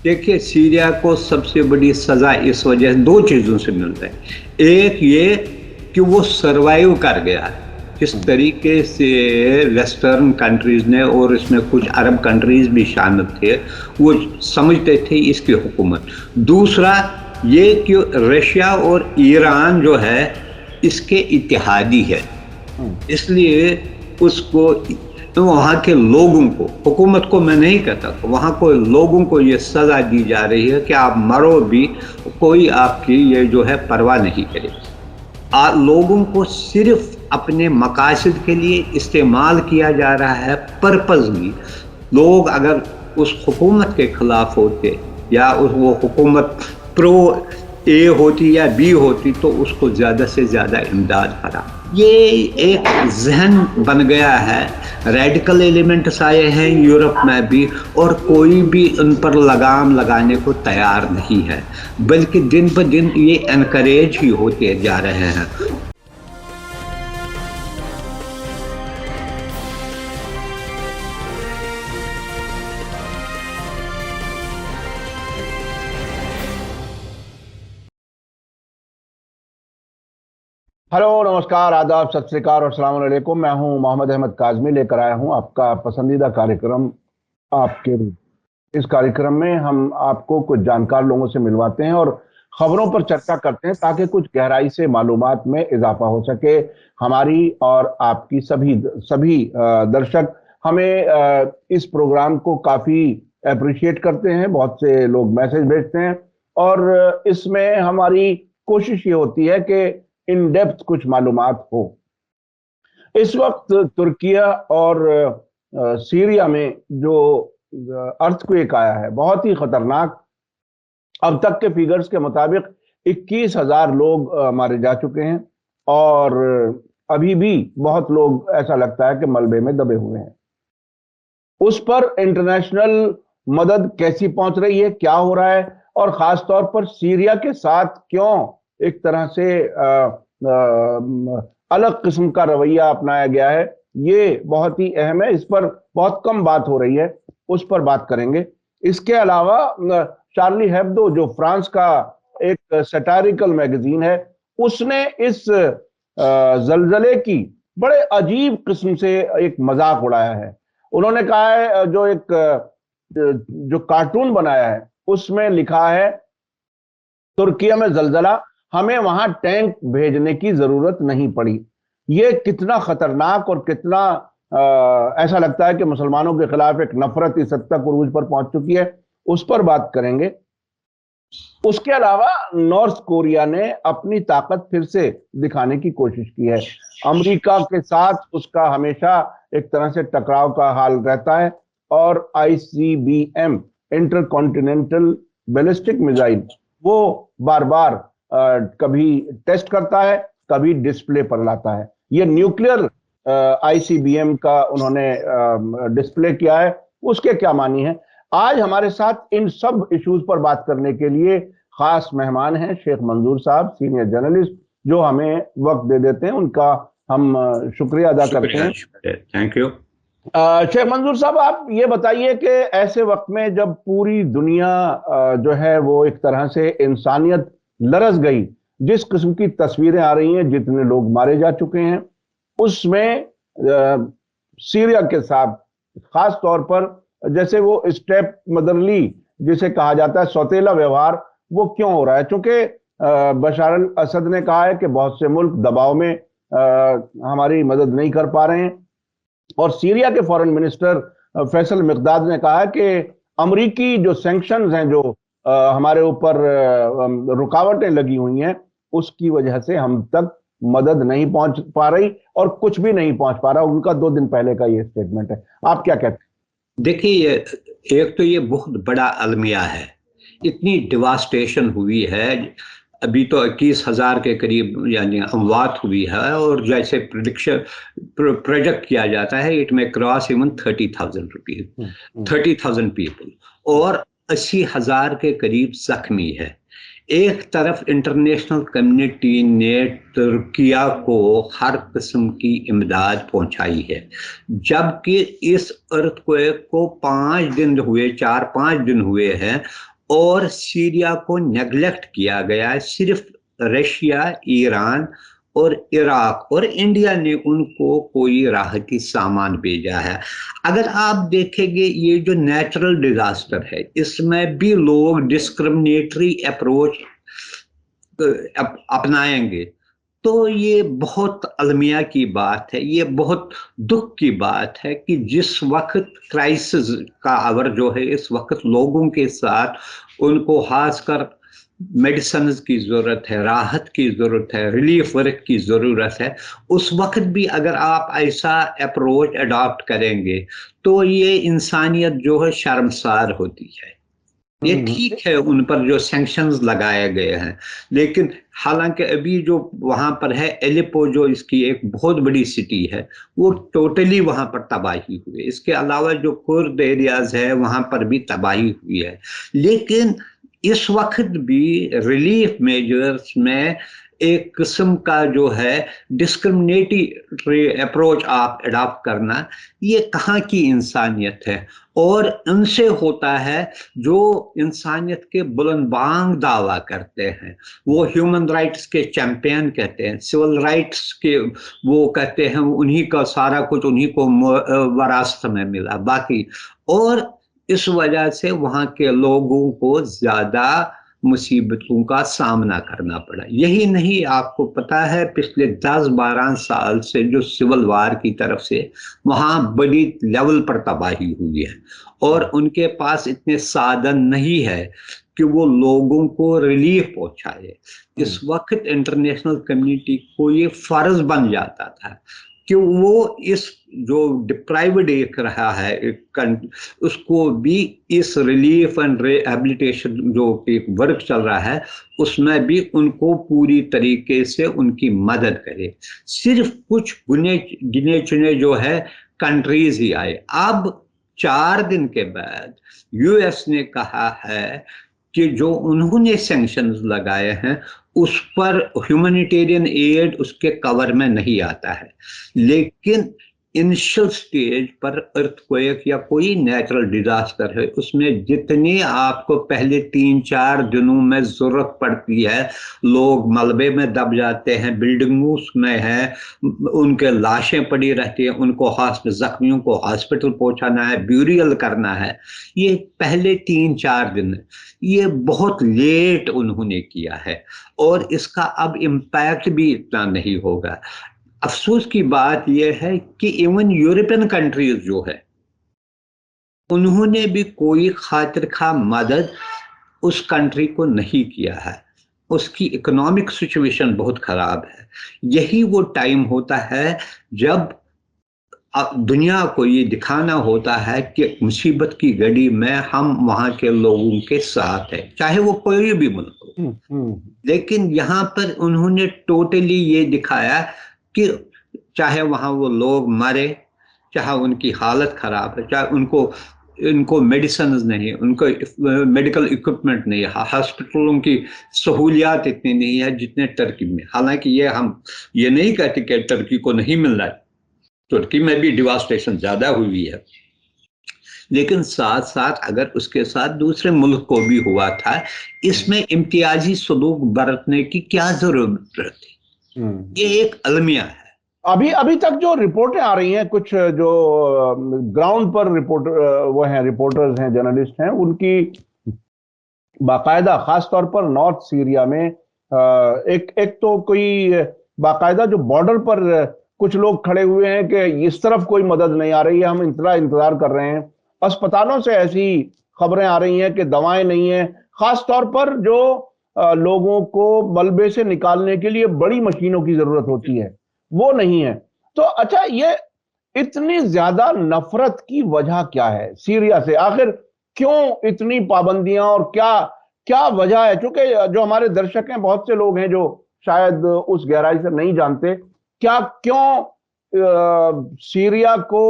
देखिए, सीरिया को सबसे बड़ी सजा इस वजह से दो चीजों से मिल रही है। एक ये कि वो सरवाइव कर गया, जिस तरीके से वेस्टर्न कंट्रीज ने, और इसमें कुछ अरब कंट्रीज भी शामिल थे, वो समझते थे इसकी हुकूमत। दूसरा ये कि रशिया और ईरान जो है इसके इत्तेहादी है, इसलिए उसको, तो वहाँ के लोगों को, हुकूमत को मैं नहीं कहता, वहाँ को लोगों को ये सजा दी जा रही है कि आप मरो भी, कोई आपकी ये जो है परवाह नहीं करे। लोगों को सिर्फ अपने मकासद के लिए इस्तेमाल किया जा रहा है, पर्पजली। लोग अगर उस हुकूमत के खिलाफ होते या वो हुकूमत प्रो ए होती या बी होती तो उसको ज़्यादा से ज़्यादा इमदाद करा। ये एक जहन बन गया है, रेडिकल एलिमेंट्स आए हैं यूरोप में भी, और कोई भी उन पर लगाम लगाने को तैयार नहीं है, बल्कि दिन ब दिन ये एनकरेज ही होते जा रहे हैं। हेलो, नमस्कार, आदाब, सत श्री अकाल और अस्सलाम वालेकुम। मैं हूं मोहम्मद अहमद काज़मी, लेकर आया हूं आपका पसंदीदा कार्यक्रम आपके रूप। इस कार्यक्रम में हम आपको कुछ जानकार लोगों से मिलवाते हैं और खबरों पर चर्चा करते हैं ताकि कुछ गहराई से मालूमात में इजाफा हो सके। हमारी और आपकी सभी दर्शक हमें इस प्रोग्राम को काफ़ी अप्रिशिएट करते हैं, बहुत से लोग मैसेज भेजते हैं और इसमें हमारी कोशिश ये होती है कि इन डेप्थ कुछ मालूमात हो। इस वक्त तुर्किया और सीरिया में जो अर्थक्वेक आया है बहुत ही खतरनाक। अब तक के फिगर्स के मुताबिक 21,000 लोग मारे जा चुके हैं और अभी भी बहुत लोग, ऐसा लगता है कि मलबे में दबे हुए हैं। उस पर इंटरनेशनल मदद कैसी पहुंच रही है, क्या हो रहा है, और खास तौर पर सीरिया के साथ क्यों एक तरह से अलग किस्म का रवैया अपनाया गया है, ये बहुत ही अहम है। इस पर बहुत कम बात हो रही है, उस पर बात करेंगे। इसके अलावा शार्ली हेब्दो, जो फ्रांस का एक सैटारिकल मैगजीन है, उसने इस जलजले की बड़े अजीब किस्म से एक मजाक उड़ाया है। उन्होंने कहा है, जो कार्टून बनाया है उसमें लिखा है, तुर्किया में जलजला, हमें वहां टैंक भेजने की जरूरत नहीं पड़ी। ये कितना खतरनाक और कितना ऐसा लगता है कि मुसलमानों के खिलाफ एक नफरत इस हद तक उरूज पर पहुंच चुकी है, उस पर बात करेंगे। उसके अलावा नॉर्थ कोरिया ने अपनी ताकत फिर से दिखाने की कोशिश की है। अमेरिका के साथ उसका हमेशा एक तरह से टकराव का हाल रहता है और ICBM, इंटरकॉन्टिनेंटल बैलिस्टिक मिसाइल, वो बार बार कभी टेस्ट करता है, कभी डिस्प्ले पर लाता है। ये न्यूक्लियर ICBM का उन्होंने डिस्प्ले किया है, उसके क्या मानी है। आज हमारे साथ इन सब इश्यूज पर बात करने के लिए खास मेहमान हैं शेख मंजूर साहब, सीनियर जर्नलिस्ट, जो हमें वक्त दे देते हैं। उनका हम शुक्रिया अदा करते हैं। Thank you. शेख मंजूर साहब, आप ये बताइए कि ऐसे वक्त में जब पूरी दुनिया जो है वो एक तरह से इंसानियत लरस गई, जिस किस्म की तस्वीरें आ रही हैं, जितने लोग मारे जा चुके हैं, उसमें सीरिया के साथ खास तौर पर जैसे वो स्टेप मदरली जिसे कहा जाता है, सौतेला व्यवहार, वो क्यों हो रहा है? चूंकि बशार अल असद ने कहा है कि बहुत से मुल्क दबाव में हमारी मदद नहीं कर पा रहे हैं, और सीरिया के फॉरेन मिनिस्टर फैसल मिकदाद ने कहा है कि अमरीकी जो सैंक्शंस हैं, जो हमारे ऊपर रुकावटें लगी हुई हैं, उसकी वजह से हम तक मदद नहीं पहुंच पा रही और कुछ भी नहीं पहुंच पा रहा। उनका 2 दिन पहले का ये स्टेटमेंट है, आप क्या कहते हैं? देखिए, एक तो ये बहुत बड़ा अलमिया है, इतनी डिवास्टेशन हुई है। अभी तो 21,000 के करीब यानी अमवात हुई है, और जैसे प्रोजेक्ट किया जाता है, इट में क्रॉस इवन 30,000 पीपल, और 80,000 के करीब जख्मी है। एक तरफ इंटरनेशनल कम्युनिटी ने तुर्किया को हर किस्म की इमदाद पहुंचाई है, जबकि इस अर्थक्वेक को 4-5 दिन हुए हैं, और सीरिया को नेग्लेक्ट किया गया है। सिर्फ रशिया, ईरान और इराक और इंडिया ने उनको कोई राहती सामान भेजा है। अगर आप देखेंगे ये जो नेचुरल डिजास्टर है, इसमें भी लोग डिस्क्रिमिनेटरी अप्रोच अपनाएंगे, तो ये बहुत अलमिया की बात है, ये बहुत दुख की बात है कि जिस वक्त क्राइसिस का आवर जो है, इस वक्त लोगों के साथ उनको खासकर मेडिसिन की जरूरत है, राहत की जरूरत है, रिलीफ वर्क की जरूरत है, उस वक्त भी अगर आप ऐसा अप्रोच अडॉप्ट करेंगे तो ये इंसानियत जो है शर्मसार होती है। ये ठीक है उन पर जो सैंक्शंस लगाए गए हैं, लेकिन हालांकि अभी जो वहां पर है एलेपो, जो इसकी एक बहुत बड़ी सिटी है, वो टोटली वहां पर तबाही हुई है। इसके अलावा जो कुर्द एरियाज है वहां पर भी तबाही हुई है। लेकिन इस वक्त भी रिलीफ मेजर्स में एक किस्म का जो है डिस्क्रिमिनेटरी अप्रोच आप अडॉप्ट करना, ये कहाँ की इंसानियत है। और उनसे होता है जो इंसानियत के बुलंदबांग दावा करते हैं, वो ह्यूमन राइट्स के चैंपियन कहते हैं, सिविल राइट्स के वो कहते हैं उन्हीं का सारा कुछ उन्हीं को वरासत में मिला बाकी। और इस वजह से वहां के लोगों को ज्यादा मुसीबतों का सामना करना पड़ा। यही नहीं, आपको पता है पिछले 10-12 साल से जो सिविल वार की तरफ से वहां बड़ी लेवल पर तबाही हुई है, और उनके पास इतने साधन नहीं है कि वो लोगों को रिलीफ पहुंचाए। इस वक्त इंटरनेशनल कम्युनिटी को ये फर्ज बन जाता था कि वो इस जो डिप्राइव्ड एक रहा है उसको भी इस रिलीफ एंड रिहेबिलिटेशन जो एक वर्क चल रहा है उसमें भी उनको पूरी तरीके से उनकी मदद करे। सिर्फ कुछ गिने चुने जो है कंट्रीज ही आए। अब 4 दिन के बाद यूएस ने कहा है कि जो उन्होंने सैंक्शंस लगाए हैं उस पर ह्यूमैनिटेरियन एड उसके कवर में नहीं आता है, लेकिन इनिशियल स्टेज पर अर्थक्वेक या कोई नेचुरल डिजास्टर है उसमें जितनी आपको पहले 3-4 दिनों में जरूरत पड़ती है, लोग मलबे में दब जाते हैं, बिल्डिंगों में है, उनके लाशें पड़ी रहती हैं, उनको जख्मियों को हॉस्पिटल पहुंचाना है, ब्यूरियल करना है, ये पहले 3-4 दिन ये बहुत लेट उन्होंने किया है और इसका अब इम्पैक्ट भी इतना नहीं होगा। अफसोस की बात यह है कि इवन यूरोपियन कंट्रीज जो है उन्होंने भी कोई खातिर खा मदद उस कंट्री को नहीं किया है। उसकी इकोनॉमिक सिचुएशन बहुत खराब है। यही वो टाइम होता है जब दुनिया को ये दिखाना होता है कि मुसीबत की घड़ी में हम वहां के लोगों के साथ हैं, चाहे वो कोई भी मुल्क हो। लेकिन यहाँ पर उन्होंने टोटली ये दिखाया कि चाहे वहां वो लोग मरे, चाहे उनकी हालत खराब है, चाहे इनको मेडिसिन नहीं, उनको मेडिकल इक्विपमेंट नहीं है, हॉस्पिटलों की सहूलियात इतनी नहीं है जितने टर्की में। हालांकि हम ये नहीं कहते कि टर्की को नहीं मिल रहा है, तुर्की में भी डिवास्टेशन ज्यादा हुई है, लेकिन साथ साथ अगर उसके साथ दूसरे मुल्क को भी हुआ था, इसमें इम्तियाजी सलूक बरतने की क्या जरूरत थी। ये एक अलमिया है। अभी तक जो रिपोर्टें आ रही हैं, कुछ जो ग्राउंड पर रिपोर्टर्स हैं, जर्नलिस्ट हैं, उनकी बाकायदा खासतौर पर नॉर्थ सीरिया में एक तो कोई बाकायदा जो बॉर्डर पर कुछ लोग खड़े हुए हैं कि इस तरफ कोई मदद नहीं आ रही है, हम इंतजार कर रहे हैं। अस्पतालों से ऐसी खबरें आ रही हैं कि दवाएं नहीं है, खासतौर पर जो लोगों को मलबे से निकालने के लिए बड़ी मशीनों की जरूरत होती है वो नहीं है। तो अच्छा, ये इतनी ज्यादा नफरत की वजह क्या है सीरिया से? आखिर क्यों इतनी पाबंदियां और क्या क्या वजह है? क्योंकि जो हमारे दर्शक हैं, बहुत से लोग हैं जो शायद उस गहराई से नहीं जानते, क्यों सीरिया को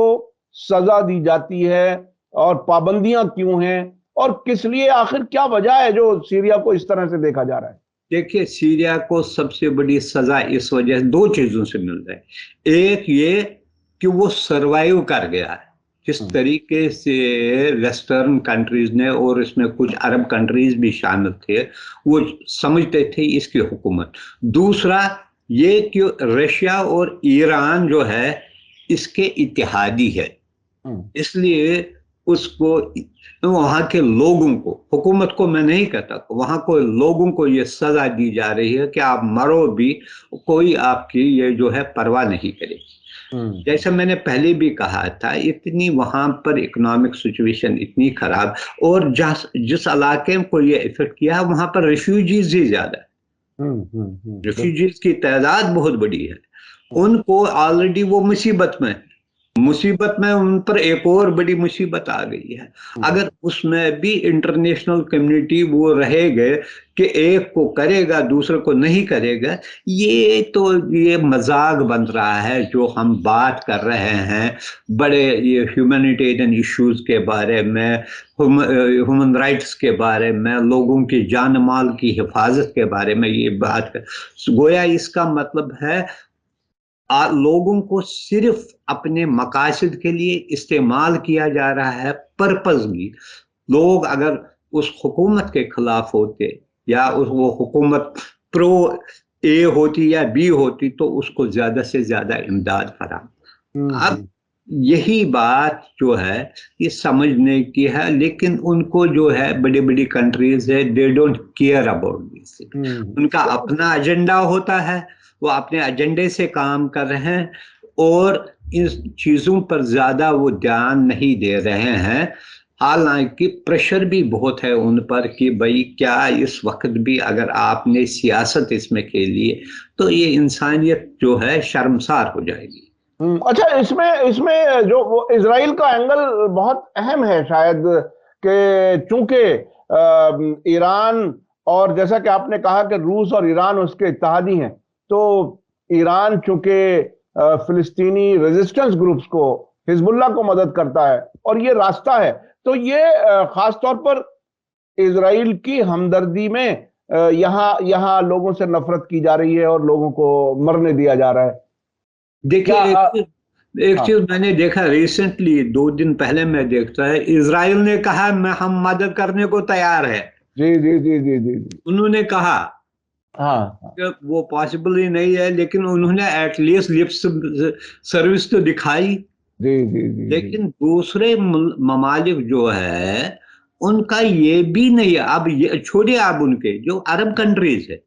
सजा दी जाती है और पाबंदियां क्यों हैं और किस लिए? आखिर क्या वजह है जो सीरिया को इस तरह से देखा जा रहा है? देखिए, सीरिया को सबसे बड़ी सजा इस वजह से 2 चीजों से मिल रही है। एक ये कि वो सरवाइव कर गया है, जिस तरीके से वेस्टर्न कंट्रीज ने, और इसमें कुछ अरब कंट्रीज भी शामिल थे, वो समझते थे इसकी हुकूमत। दूसरा ये कि रशिया और ईरान जो है इसके इत्तेहादी है, इसलिए उसको, वहां के लोगों को, हुकूमत को मैं नहीं कहता, वहां को लोगों को ये सजा दी जा रही है कि आप मरो भी, कोई आपकी ये जो है परवाह नहीं करेगी। जैसे मैंने पहले भी कहा था, इतनी वहां पर इकोनॉमिक सिचुएशन इतनी खराब, और जिस इलाके को ये इफेक्ट किया वहां पर रेफ्यूजीज ही ज्यादा है। रेफ्यूजीज की तादाद बहुत बड़ी है, उनको ऑलरेडी वो मुसीबत में उन पर एक और बड़ी मुसीबत आ गई है। अगर उसमें भी इंटरनेशनल कम्युनिटी वो रहेगा कि एक को करेगा दूसरे को नहीं करेगा, ये तो ये मजाक बन रहा है जो हम बात कर रहे हैं बड़े ये ह्यूमैनिटेरियन इश्यूज के बारे में, ह्यूमन राइट्स के बारे में, लोगों की जान माल की हिफाजत के बारे में ये बात कर, गोया इसका मतलब है लोगों को सिर्फ अपने मकासद के लिए इस्तेमाल किया जा रहा है, पर्पसली। लोग अगर उस हुकूमत के खिलाफ होते, या वो हुकूमत प्रो ए होती या बी होती, तो उसको ज्यादा से ज्यादा इमदाद फराहम। अब यही बात जो है ये समझने की है, लेकिन उनको जो है बड़ी बड़ी कंट्रीज है, they don't care about this. उनका अपना एजेंडा होता है, वो अपने एजेंडे से काम कर रहे हैं, और इन चीजों पर ज्यादा वो ध्यान नहीं दे रहे हैं। हालांकि प्रेशर भी बहुत है उन पर कि भाई क्या इस वक्त भी अगर आपने सियासत इसमें खेली तो ये इंसानियत जो है शर्मसार हो जाएगी। अच्छा, इसमें जो वो इजराइल का एंगल बहुत अहम है शायद, कि चूंकि ईरान, और जैसा कि आपने कहा कि रूस और ईरान उसके इत्तेहादी हैं, तो ईरान चूंकि फिलिस्तीनी रेजिस्टेंस ग्रुप्स को, हिजबुल्लाह को मदद करता है और ये रास्ता है, तो ये खास तौर पर इजराइल की हमदर्दी में यहाँ लोगों से नफरत की जा रही है और लोगों को मरने दिया जा रहा है। देखिए, एक चीज मैंने देखा रिसेंटली, 2 दिन पहले मैं देखता है, इजराइल ने कहा हम मदद करने को तैयार है। जी जी जी जी जी जी, उन्होंने कहा कि वो पॉसिबल ही नहीं है, लेकिन उन्होंने एटलीस्ट लिप सर्विस तो दिखाई। जी जी जी, लेकिन दूसरे ममालिक जो है उनका ये भी नहीं है। अब ये छोड़िए, अब उनके जो अरब कंट्रीज है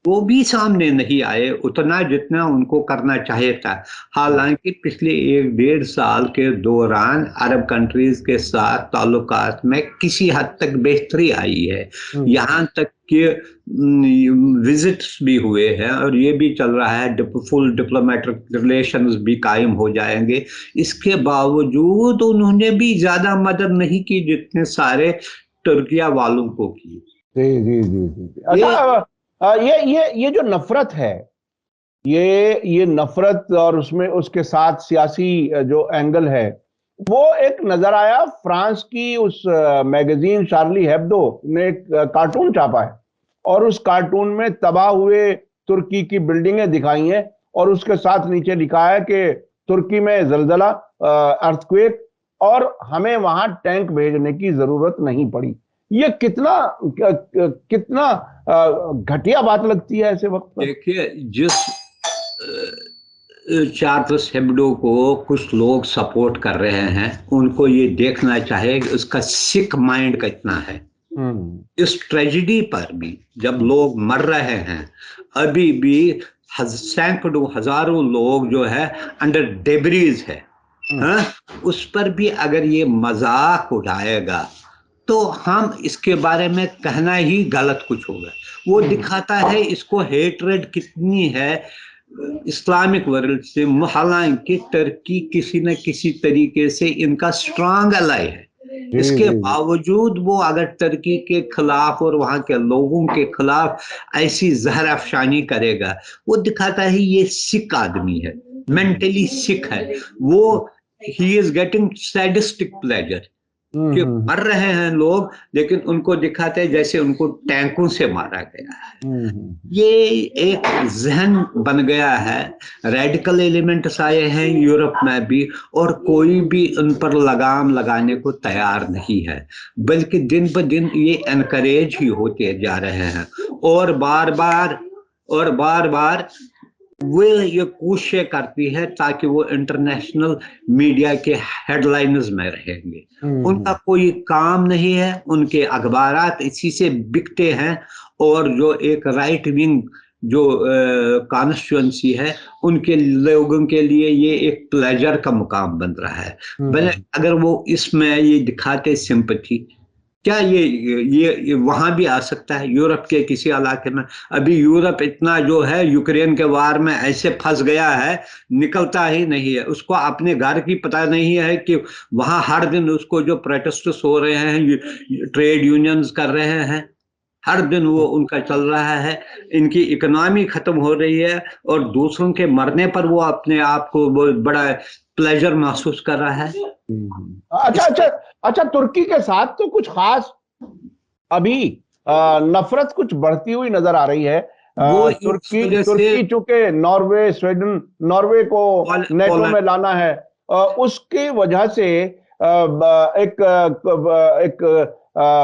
वो भी सामने नहीं आए उतना जितना उनको करना चाहिए था। हालांकि पिछले 1-1.5 साल के दौरान अरब कंट्रीज के साथ ताल्लुकात में किसी हद तक बेहतरी आई है, यहाँ तक कि विजिट्स भी हुए हैं, और ये भी चल रहा है फुल डिप्लोमेटिक रिलेशंस भी कायम हो जाएंगे। इसके बावजूद उन्होंने भी ज्यादा मदद नहीं की जितने सारे तुर्किया वालों को की। जी जी जी जी। अच्छा, ये जो नफरत है, ये नफरत और उसमें उसके साथ सियासी जो एंगल है, वो एक नजर आया। फ्रांस की उस मैगजीन शार्ली हेब्दो ने एक कार्टून छापा है, और उस कार्टून में तबाह हुए तुर्की की बिल्डिंगें दिखाई हैं, और उसके साथ नीचे लिखा है कि तुर्की में जलजला, अर्थक्वेक, और हमें वहां टैंक भेजने की जरूरत नहीं पड़ी। ये कितना घटिया बात लगती है ऐसे वक्त पर। देखिए, जिस चार्ल्स हेब्डो को कुछ लोग सपोर्ट कर रहे हैं, उनको ये देखना चाहिए कि उसका सिक माइंड कितना है। इस ट्रेजिडी पर भी जब लोग मर रहे हैं, अभी भी सैकड़ों हजारों लोग जो है अंडर डेब्रीज है, उस पर भी अगर ये मजाक उड़ाएगा तो हम इसके बारे में कहना ही गलत कुछ होगा। वो दिखाता है इसको हेट्रेड कितनी है इस्लामिक वर्ल्ड से। हालांकि तुर्की किसी न किसी तरीके से इनका स्ट्रांग अलाई है, इसके बावजूद वो अगर तुर्की के खिलाफ और वहां के लोगों के खिलाफ ऐसी जहर अफशानी करेगा, वो दिखाता है ये सिक आदमी है, मेंटली सिक है वो। He is getting sadistic pleasure. कि मर रहे हैं लोग, लेकिन उनको दिखाते हैं जैसे उनको टैंकों से मारा गया है। ये एक जहन बन गया है। रेडिकल एलिमेंट्स आए हैं यूरोप में भी, और कोई भी उन पर लगाम लगाने को तैयार नहीं है, बल्कि दिन ब दिन ये एनकरेज ही होते जा रहे हैं। और बार बार वो ये कोशिश करती है ताकि वो इंटरनेशनल मीडिया के हेडलाइंस में रहेंगे। उनका कोई काम नहीं है, उनके अखबारात इसी से बिकते हैं। और जो एक राइट विंग जो कॉन्स्टिट्यूंसी है, उनके लोगों के लिए ये एक प्लेजर का मुकाम बन रहा है। भले अगर वो इसमें ये दिखाते सिंपैथी, क्या ये वहां भी आ सकता है यूरोप के किसी इलाके में। अभी यूरोप इतना जो है यूक्रेन के वार में ऐसे फंस गया है, निकलता ही नहीं है। उसको अपने घर की पता नहीं है कि वहां हर दिन उसको जो प्रोटेस्ट हो रहे हैं, ट्रेड यूनियंस कर रहे हैं, हर दिन वो उनका चल रहा है। इनकी इकोनॉमी खत्म हो रही है, और दूसरों के मरने पर वो अपने आप को बहुत बड़ा प्लेजर महसूस कर रहा है। अच्छा, तुर्की के साथ तो कुछ खास अभी नफरत कुछ बढ़ती हुई नजर आ रही है। वो तुर्की चूंकि नॉर्वे को नेटो में लाना है, उसकी वजह से एक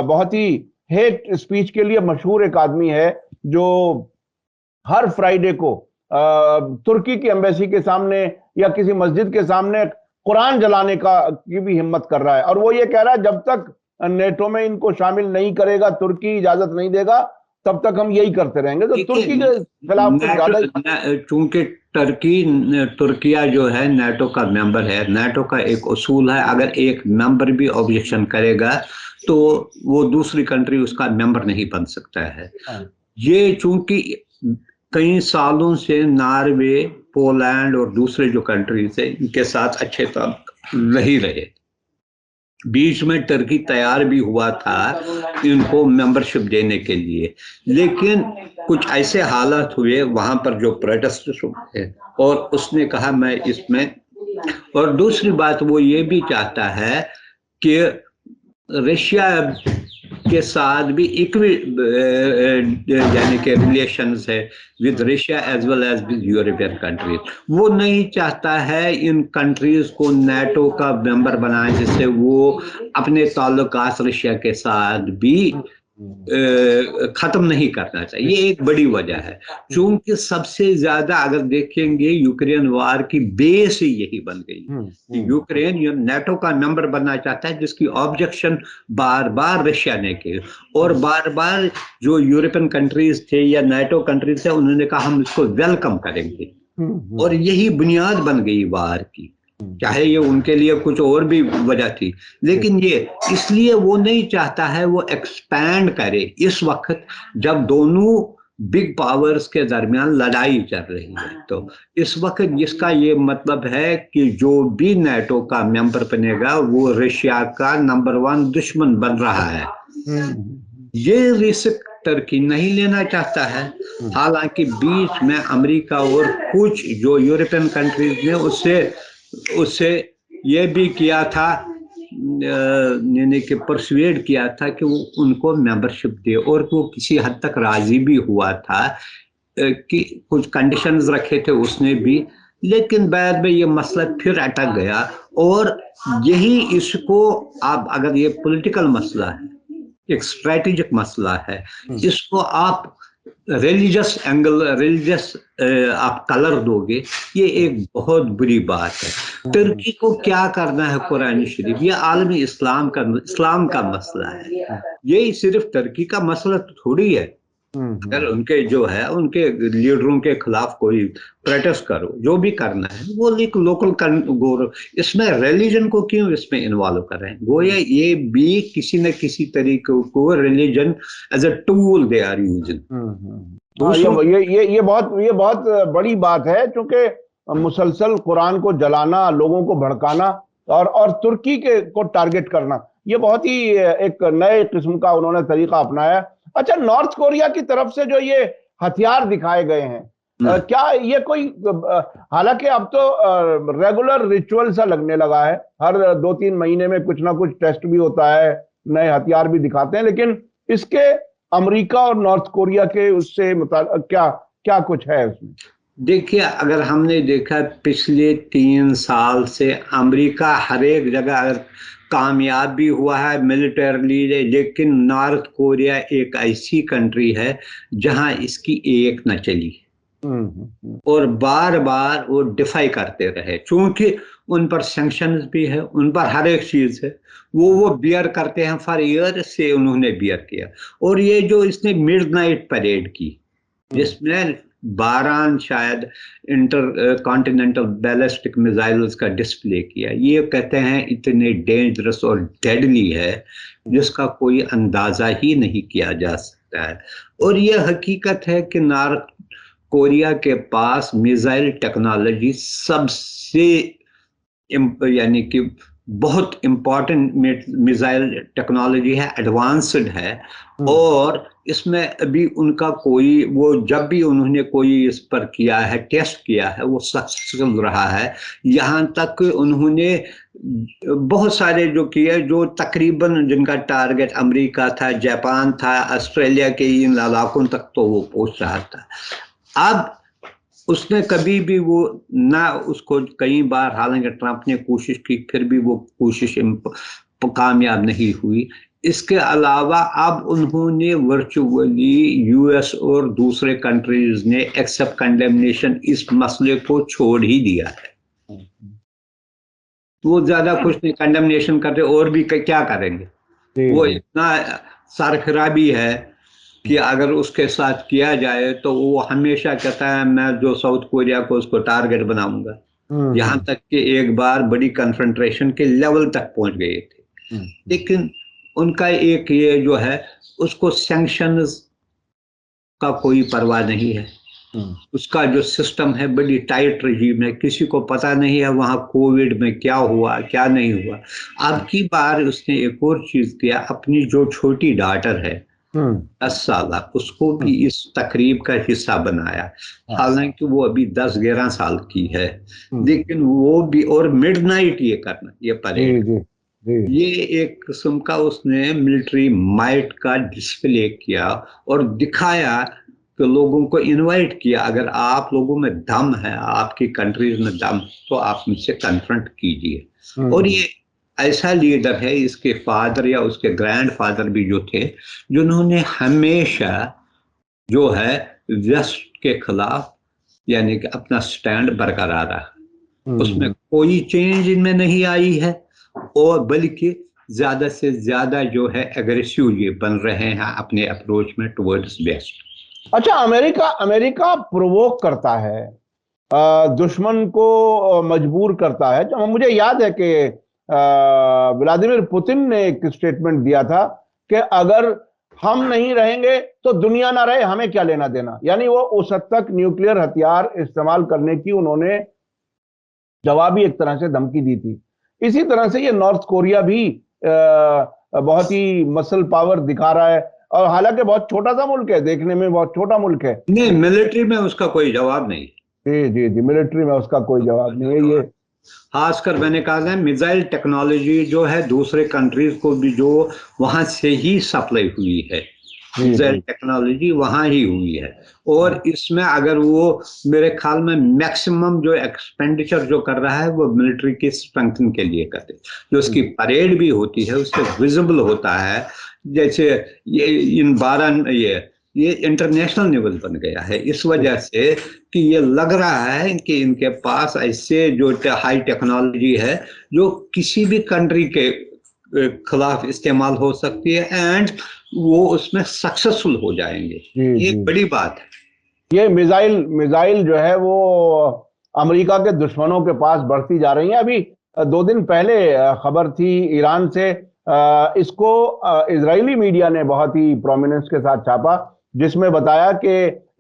बहुत ही हेट स्पीच के लिए मशहूर एक आदमी है, जो हर फ्राइडे को तुर्की की एम्बेसी के सामने या किसी मस्जिद के सामने कुरान जलाने की भी हिम्मत कर रहा है। और वो ये कह रहा है जब तक नेटो में इनको शामिल नहीं करेगा, तुर्की इजाजत नहीं देगा, तब तक हम यही करते रहेंगे। तो तुर्की के खिलाफ ज्यादा, चूंकि तुर्किया जो है नेटो का मेंबर है, नेटो का एक उसूल है, अगर एक मेंबर भी ऑब्जेक्शन करेगा तो वो दूसरी कंट्री उसका मेंबर नहीं बन सकता है। ये चूंकि कई सालों से नॉर्वे, पोलैंड और दूसरे जो कंट्रीज है, इनके साथ अच्छे ताल्लुक नहीं रहे। बीच में टर्की तैयार भी हुआ था इनको मेंबरशिप देने के लिए, लेकिन कुछ ऐसे हालात हुए वहां पर जो प्रोटेस्ट हुए, और उसने कहा मैं इसमें। और दूसरी बात वो ये भी चाहता है कि रशिया के साथ भी इक्वी यानी कि रिलेशंस है with Russia as well as with European countries. वो नहीं चाहता है इन कंट्रीज को नेटो का मेंबर बनाए, जिससे वो अपने ताल्लुकात रशिया के साथ भी खत्म नहीं करना चाहिए। ये एक बड़ी वजह है, क्योंकि सबसे ज्यादा अगर देखेंगे यूक्रेन वार की बेस ही यही बन गई। यूक्रेन नेटो का मेंबर बनना चाहता है, जिसकी ऑब्जेक्शन बार बार रशिया ने की, और बार बार जो यूरोपियन कंट्रीज थे या नेटो कंट्रीज थे, उन्होंने कहा हम इसको वेलकम करेंगे। और यही बुनियाद बन गई वार की, चाहे ये उनके लिए कुछ और भी वजह थी, लेकिन ये इसलिए वो नहीं चाहता है वो एक्सपैंड करे इस वक्त जब दोनों बिग पावर्स के दरमियान लड़ाई चल रही है। तो इस वक्त इसका ये मतलब है कि जो भी नेटो का मेंबर बनेगा वो रशिया का नंबर 1 दुश्मन बन रहा है। ये रिस्क टर्की नहीं लेना चाहता है। हालांकि बीच में अमेरिका और कुछ जो यूरोपियन कंट्रीज ने उससे ये भी किया था, यानी कि परसुएड किया था कि वो उनको मेंबरशिप दे, और वो किसी हद तक राजी भी हुआ था कि कुछ कंडीशंस रखे थे उसने भी, लेकिन बाद में ये मसला फिर अटक गया। और यही इसको आप अगर ये पॉलिटिकल मसला है, एक स्ट्रेटेजिक मसला है, इसको आप रिलीजियस आप कलर दोगे, ये एक बहुत बुरी बात है। तुर्की को क्या करना है कुरान शरीफ, ये आलमी इस्लाम का मसला है। ये सिर्फ तुर्की का मसला तो थोड़ी है। अगर उनके जो है उनके लीडरों के खिलाफ कोई प्रोटेस्ट करो, जो भी करना है वो लोकल इसमें रिलीजन को क्यों इसमें इन्वॉल्व कर रहे हैं? गोया ये भी किसी न किसी तरीके को religion as a tool they are using. ये बहुत बड़ी बात है, क्योंकि मुसलसल कुरान को जलाना, लोगों को भड़काना और तुर्की को टारगेट करना, ये बहुत ही एक नए किस्म का उन्होंने तरीका अपनाया। अच्छा, नॉर्थ कोरिया की तरफ से जो ये हथियार दिखाए गए हैं, क्या ये कोई हालांकि अब तो रेगुलर रिचुअल सा लगने लगा है, हर 2-3 महीने में कुछ ना कुछ टेस्ट भी होता है, नए हथियार भी दिखाते हैं, लेकिन इसके अमेरिका और नॉर्थ कोरिया के उससे क्या क्या कुछ है उसमें? देखिए, अगर हमने देखा पिछले 3 साल से अमेरिका हर एक जगह अगर कामयाब भी हुआ है मिलिटरली, लेकिन नॉर्थ कोरिया एक ऐसी कंट्री है जहां इसकी एक न चली और बार बार वो डिफाई करते रहे, क्योंकि उन पर सैंक्शंस भी है, उन पर हर एक चीज है, वो बियर करते हैं, फॉर ईयर से उन्होंने बियर किया। और ये जो इसने मिडनाइट परेड की जिसमें 12 शायद इंटर कॉन्टिनेंटल बैलिस्टिक मिसाइल्स का डिस्प्ले किया, ये कहते हैं इतने डेंजरस और डेडली है जिसका कोई अंदाजा ही नहीं किया जा सकता है। और ये हकीकत है कि नॉर्थ कोरिया के पास मिसाइल टेक्नोलॉजी सबसे यानी कि बहुत इंपॉर्टेंट मिसाइल टेक्नोलॉजी है, एडवांस्ड है। और इसमें अभी उनका कोई वो जब भी उन्होंने कोई इस पर किया है, टेस्ट किया है, वो सक्सेसफुल रहा है। यहाँ तक उन्होंने बहुत सारे जो किए, जो तकरीबन जिनका टारगेट अमेरिका था, जापान था, ऑस्ट्रेलिया के इन इलाकों तक तो वो पहुंच रहा था। अब उसने कभी भी वो ना उसको कई बार, हालांकि ट्रंप ने कोशिश की, फिर भी वो कोशिश कामयाब नहीं हुई। इसके अलावा अब उन्होंने वर्चुअली यूएस और दूसरे कंट्रीज ने एक्सेप्ट कंडेमनेशन इस मसले को छोड़ ही दिया है। वो ज्यादा कुछ नहीं कंडेमनेशन करते, और भी क्या करेंगे। वो इतना सरफिराबी है कि अगर उसके साथ किया जाए तो वो हमेशा कहता है मैं जो साउथ कोरिया को उसको टारगेट बनाऊंगा। यहाँ तक कि एक बार बड़ी कन्फ्रंट्रेशन के लेवल तक पहुंच गए थे। लेकिन उनका एक ये जो है, उसको सैंक्शंस का कोई परवाह नहीं है। उसका जो सिस्टम है बड़ी टाइट रजीम है, किसी को पता नहीं है वहां कोविड में क्या हुआ क्या नहीं हुआ। अब की बार उसने एक और चीज किया, अपनी जो छोटी डॉटर है 10 साल, उसको भी इस तकरीब का हिस्सा बनाया। हालांकि वो अभी 10-11 साल की है, लेकिन वो भी, और मिडनाइट ये करना, ये परेड, ये एक किस्म का उसने मिलिट्री माइट का डिस्प्ले किया और दिखाया कि लोगों को इनवाइट किया, अगर आप लोगों में दम है, आपकी कंट्रीज में दम, तो आप मुझसे कन्फ्रंट कीजिए। और ये ऐसा लीडर है, इसके फादर या उसके ग्रैंडफादर भी जो थे, जिन्होंने हमेशा जो है वेस्ट के खिलाफ यानी कि अपना स्टैंड बरकरार रहा, उसमें कोई चेंज इनमें नहीं आई है, और बल्कि ज्यादा से ज्यादा जो है एग्रेसिव ये बन रहे हैं अपने अप्रोच में टुवर्ड्स वेस्ट। अच्छा, अमेरिका प्रोवोक करता है, दुश्मन को मजबूर करता है। मुझे याद है कि व्लादिमीर पुतिन ने एक स्टेटमेंट दिया था कि अगर हम नहीं रहेंगे तो दुनिया ना रहे, हमें क्या लेना देना। यानी वो उस हद तक न्यूक्लियर हथियार इस्तेमाल करने की उन्होंने जवाबी एक तरह से धमकी दी थी। इसी तरह से ये नॉर्थ कोरिया भी बहुत ही मसल पावर दिखा रहा है, और हालांकि बहुत छोटा सा मुल्क है, देखने में बहुत छोटा मुल्क है। नहीं, मिलिट्री में उसका कोई जवाब नहीं। जी जी जी, मिलिट्री में उसका कोई जवाब नहीं है। ये खासकर मैंने कहा है मिसाइल टेक्नोलॉजी जो है दूसरे कंट्रीज को भी जो वहां से ही सप्लाई हुई है, मिसाइल टेक्नोलॉजी वहां ही हुई है। और इसमें अगर वो मेरे ख्याल में मैक्सिमम जो एक्सपेंडिचर जो कर रहा है वो मिलिट्री की स्ट्रेंथन के लिए करते, जो उसकी परेड भी होती है उससे विजिबल होता है। जैसे ये इन 12 ये इंटरनेशनल लेवल बन गया है इस वजह से कि ये लग रहा है कि इनके पास ऐसे जो हाई टेक्नोलॉजी है जो किसी भी कंट्री के खिलाफ इस्तेमाल हो सकती है, एंड वो उसमें सक्सेसफुल हो जाएंगे। ये बड़ी बात है। ये मिसाइल जो है वो अमेरिका के दुश्मनों के पास बढ़ती जा रही है। अभी 2 दिन पहले खबर थी ईरान से, इसको इजरायली मीडिया ने बहुत ही प्रोमिनेंस के साथ छापा, जिसमें बताया कि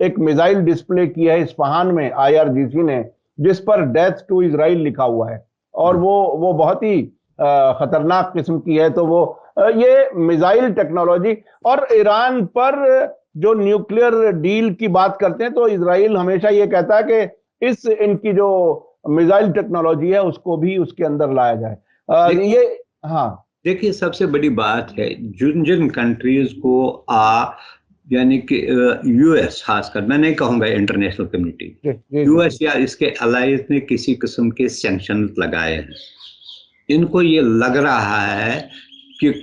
एक मिसाइल डिस्प्ले की है इस्फहान में IRGC ने, जिस पर डेथ टू इजराइल लिखा हुआ है, और वो बहुत ही खतरनाक किस्म की है। तो वो ये मिसाइल टेक्नोलॉजी और ईरान पर जो न्यूक्लियर डील की बात करते हैं तो इजराइल हमेशा ये कहता है कि इनकी जो मिसाइल टेक्नोलॉजी है उसको भी उसके अंदर लाया जाए। ये हाँ देखिए, सबसे बड़ी बात है जिन जिन कंट्रीज को यानी कि यूएस, खासकर मैं नहीं कहूंगा इंटरनेशनल कम्युनिटी, यूएस या इसके अलायंस ने किसी किस्म के सैंक्शन लगाए हैं, इनको ये लग रहा है कि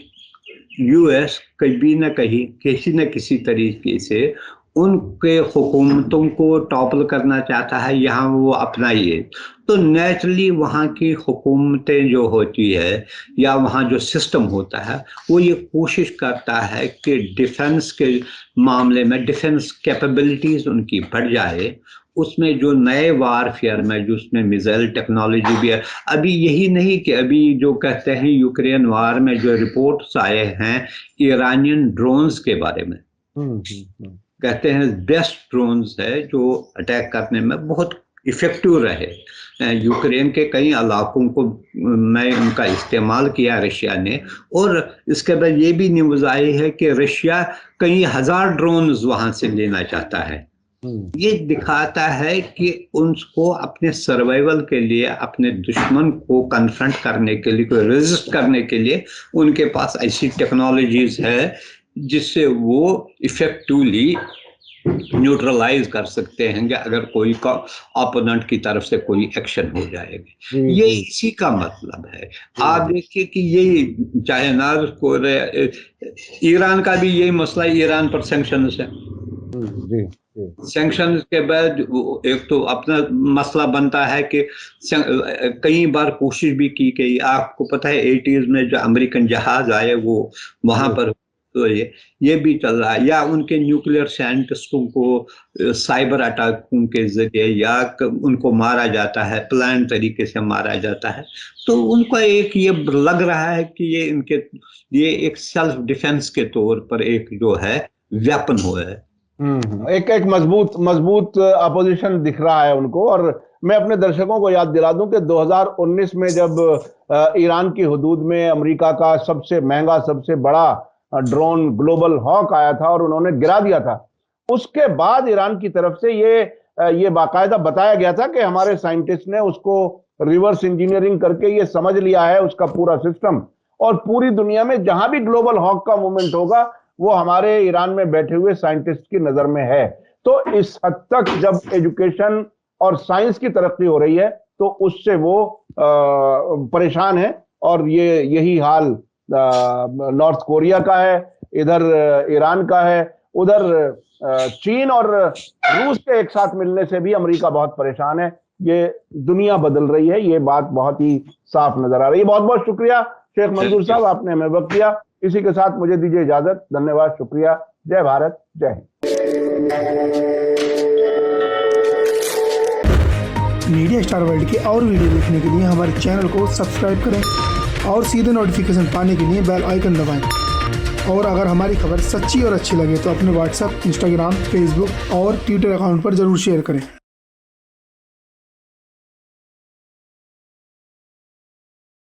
यूएस कभी न कहीं किसी न किसी तरीके से उनके हुकूमतों को टॉपल करना चाहता है, यहाँ वो अपनाइए। तो नेचुरली वहाँ की हुकूमतें जो होती है या वहाँ जो सिस्टम होता है वो ये कोशिश करता है कि डिफेंस के मामले में डिफेंस कैपेबिलिटीज उनकी बढ़ जाए। उसमें जो नए वारफेयर में जो उसमें मिसाइल टेक्नोलॉजी भी है, अभी यही नहीं कि अभी जो कहते हैं यूक्रेन वार में जो रिपोर्ट्स आए हैं ईरानियन ड्रोन्स के बारे में, कहते हैं बेस्ट ड्रोन्स है जो अटैक करने में बहुत इफेक्टिव रहे। यूक्रेन के कई इलाकों को मैं उनका इस्तेमाल किया रशिया ने, और इसके बाद ये भी न्यूज़ आई है कि रशिया कई हजार ड्रोन्स वहां से लेना चाहता है। ये दिखाता है कि उनको अपने सर्वाइवल के लिए, अपने दुश्मन को कन्फ्रंट करने के लिए, कोई रेजिस्ट करने के लिए उनके पास ऐसी टेक्नोलॉजीज है जिससे वो इफेक्टिवली न्यूट्रलाइज कर सकते हैं कि अगर कोई का ओपोनेंट की तरफ से कोई एक्शन हो जाएगा। ये इसी का मतलब है। आप देखिए कि ये चाइना को, ईरान का भी यही मसला, ईरान पर सैंक्शंस है। सैंक्शन के बाद एक तो अपना मसला बनता है कि कई बार कोशिश भी की गई, आपको पता है 80s में जो अमेरिकन जहाज आए वो वहां पर, तो ये भी चल रहा है। या उनके न्यूक्लियर साइंटिस्टों को साइबर अटैकों के जरिए या उनको मारा जाता है, प्लान तरीके से मारा जाता है। तो उनको एक ये लग रहा है कि ये एक सेल्फ डिफेंस के तौर पर एक जो है वेपन हुआ है। एक मजबूत अपोजिशन दिख रहा है उनको। और मैं अपने दर्शकों को याद दिला दूं कि 2019 में जब ईरान की हदूद में अमेरिका का सबसे महंगा, सबसे बड़ा ड्रोन ग्लोबल हॉक आया था और उन्होंने गिरा दिया था, उसके बाद ईरान की तरफ से ये बाकायदा बताया गया था कि हमारे साइंटिस्ट ने उसको रिवर्स इंजीनियरिंग करके ये समझ लिया है उसका पूरा सिस्टम, और पूरी दुनिया में जहां भी ग्लोबल हॉक का मूवमेंट होगा वो हमारे ईरान में बैठे हुए साइंटिस्ट की नजर में है। तो इस हद तक जब एजुकेशन और साइंस की तरक्की हो रही है तो उससे वो परेशान है। और यही हाल नॉर्थ कोरिया का है, इधर ईरान का है, उधर चीन और रूस के एक साथ मिलने से भी अमेरिका बहुत परेशान है। ये दुनिया बदल रही है, ये बात बहुत ही साफ नजर आ रही है। बहुत बहुत शुक्रिया शेख मंजूर साहब, आपने हमें वक्त दिया। इसी के साथ मुझे दीजिए इजाजत। धन्यवाद, शुक्रिया। जय भारत, जय हिंद। मीडिया स्टार वर्ल्ड के और वीडियो देखने के लिए हमारे चैनल को सब्सक्राइब करें और सीधे नोटिफिकेशन पाने के लिए बेल आइकन दबाएं। और अगर हमारी खबर सच्ची और अच्छी लगे तो अपने व्हाट्सएप, इंस्टाग्राम, फेसबुक और ट्विटर अकाउंट पर जरूर शेयर करें।